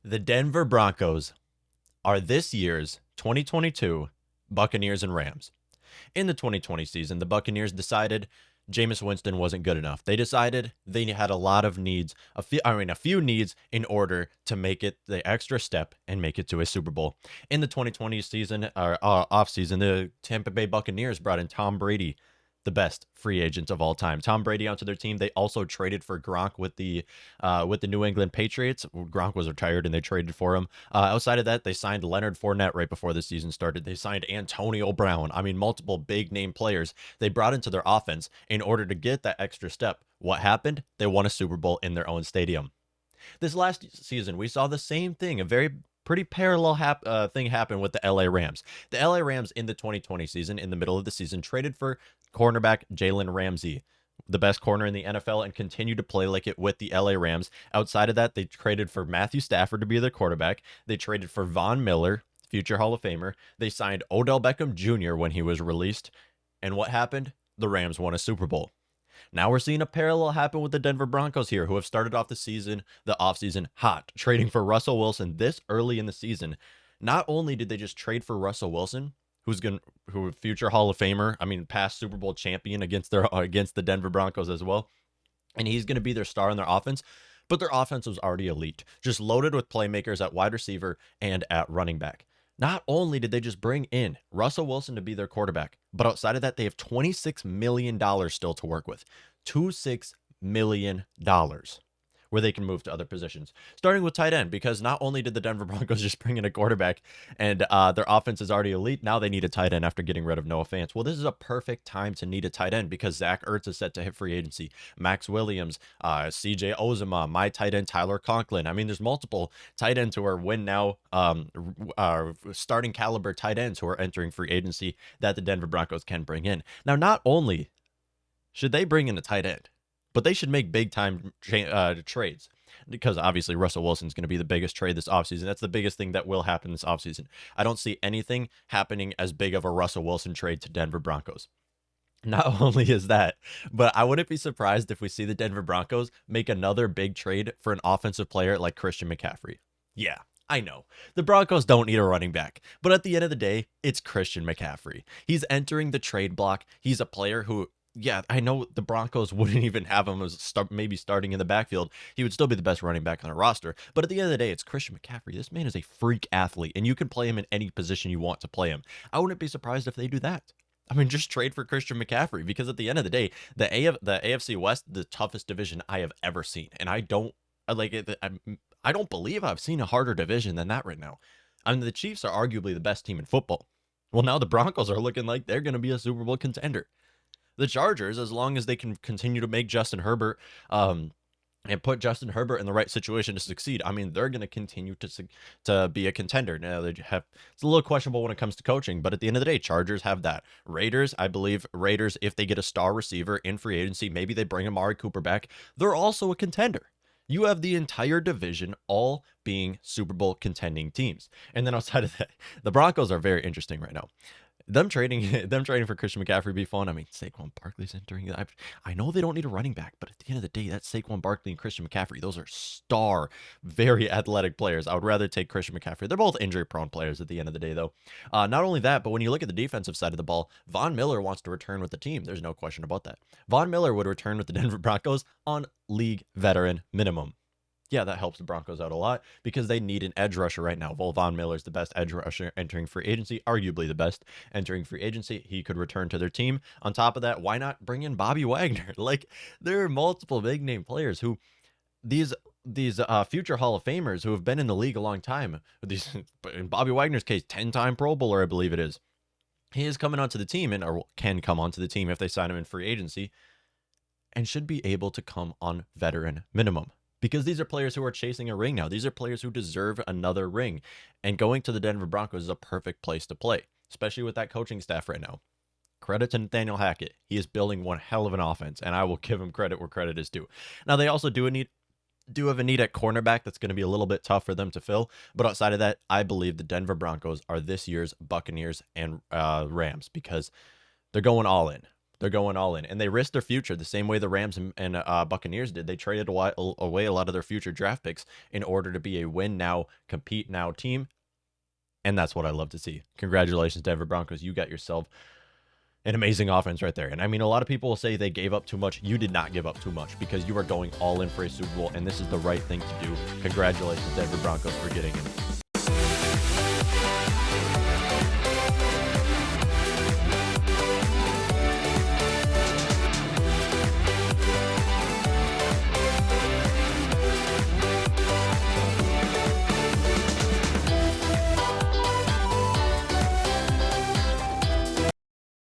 The Denver Broncos are this year's 2022 Buccaneers and Rams. In the 2020 season, the Buccaneers decided Jameis Winston wasn't good enough. They decided they had a lot of needs, a few needs in order to make it the extra step and make it to a Super Bowl. In the 2020 season or off season, the Tampa Bay Buccaneers brought in Tom Brady, the best free agent of all time. Tom Brady onto their team. They also traded for Gronk with the New England Patriots. Gronk was retired and they traded for him. Outside of that, they signed Leonard Fournette right before the season started. They signed Antonio Brown. I mean, multiple big name players they brought into their offense in order to get that extra step. What happened? They won a Super Bowl in their own stadium. This last season, we saw the same thing, a very pretty parallel thing happen with the LA Rams. The LA Rams in the 2020 season, in the middle of the season, traded for cornerback Jalen Ramsey, the best corner in the NFL, and continued to play like it with the LA Rams. Outside of that, they traded for Matthew Stafford to be their quarterback. They traded for Von Miller, future Hall of Famer. They signed Odell Beckham Jr. when he was released. And what happened? The Rams won a Super Bowl. Now we're seeing a parallel happen with the Denver Broncos here, who have started off the offseason hot, trading for Russell Wilson this early in the season. Not only did they just trade for Russell Wilson, who future Hall of Famer, I mean past Super Bowl champion against the Denver Broncos as well, and he's going to be their star in their offense, but their offense was already elite, just loaded with playmakers at wide receiver and at running back. Not only did they just bring in Russell Wilson to be their quarterback, but outside of that, they have $26 million still to work with. $26 million where they can move to other positions, starting with tight end, because not only did the Denver Broncos just bring in a quarterback and their offense is already elite, now they need a tight end after getting rid of Noah Fant. Well, this is a perfect time to need a tight end because Zach Ertz is set to hit free agency. Max Williams, CJ Ozema, my tight end Tyler Conklin. I mean, there's multiple tight ends who are starting caliber tight ends who are entering free agency that the Denver Broncos can bring in. Now, not only should they bring in a tight end, but they should make big time trades, because obviously Russell Wilson's going to be the biggest trade this offseason. That's the biggest thing that will happen this offseason. I don't see anything happening as big of a Russell Wilson trade to Denver Broncos. Not only is that, but I wouldn't be surprised if we see the Denver Broncos make another big trade for an offensive player like Christian McCaffrey. Yeah, I know. The Broncos don't need a running back, but at the end of the day, it's Christian McCaffrey. He's entering the trade block. He's a player who, yeah, I know the Broncos wouldn't even have him as maybe starting in the backfield. He would still be the best running back on the roster. But at the end of the day, it's Christian McCaffrey. This man is a freak athlete, and you can play him in any position you want to play him. I wouldn't be surprised if they do that. I mean, just trade for Christian McCaffrey, because at the end of the day, the AFC West, the toughest division I have ever seen, and I don't like it. I don't believe I've seen a harder division than that right now. I mean, the Chiefs are arguably the best team in football. Well, now the Broncos are looking like they're going to be a Super Bowl contender. The Chargers, as long as they can continue to make Justin Herbert and put Justin Herbert in the right situation to succeed, I mean, they're going to continue to be a contender. Now, it's a little questionable when it comes to coaching, but at the end of the day, Chargers have that. Raiders, I believe Raiders, if they get a star receiver in free agency, maybe they bring Amari Cooper back, they're also a contender. You have the entire division all being Super Bowl contending teams. And then outside of that, the Broncos are very interesting right now. Them trading for Christian McCaffrey would be fun. I mean, Saquon Barkley's entering. I know they don't need a running back, but at the end of the day, that's Saquon Barkley and Christian McCaffrey. Those are star, very athletic players. I would rather take Christian McCaffrey. They're both injury-prone players at the end of the day, though. Not only that, but when you look at the defensive side of the ball, Von Miller wants to return with the team. There's no question about that. Von Miller would return with the Denver Broncos on league veteran minimum. Yeah, that helps the Broncos out a lot because they need an edge rusher right now. Von Miller's the best edge rusher entering free agency, arguably the best entering free agency. He could return to their team. On top of that, why not bring in Bobby Wagner? Like, there are multiple big name players who these future Hall of Famers who have been in the league a long time. In Bobby Wagner's case, 10-time Pro Bowler, I believe it is. He is coming onto the team or can come onto the team if they sign him in free agency, and should be able to come on veteran minimum. Because these are players who are chasing a ring now. These are players who deserve another ring. And going to the Denver Broncos is a perfect place to play, especially with that coaching staff right now. Credit to Nathaniel Hackett. He is building one hell of an offense, and I will give him credit where credit is due. Now, they also do have a need at cornerback that's going to be a little bit tough for them to fill. But outside of that, I believe the Denver Broncos are this year's Buccaneers and Rams, because they're going all in. They're going all in, and they risked their future the same way the Rams and Buccaneers did. They traded away a lot of their future draft picks in order to be a win now, compete now team, and that's what I love to see. Congratulations, Denver Broncos. You got yourself an amazing offense right there. And I mean, a lot of people will say they gave up too much. You did not give up too much because you are going all in for a Super Bowl, and this is the right thing to do. Congratulations, Denver Broncos, for getting it.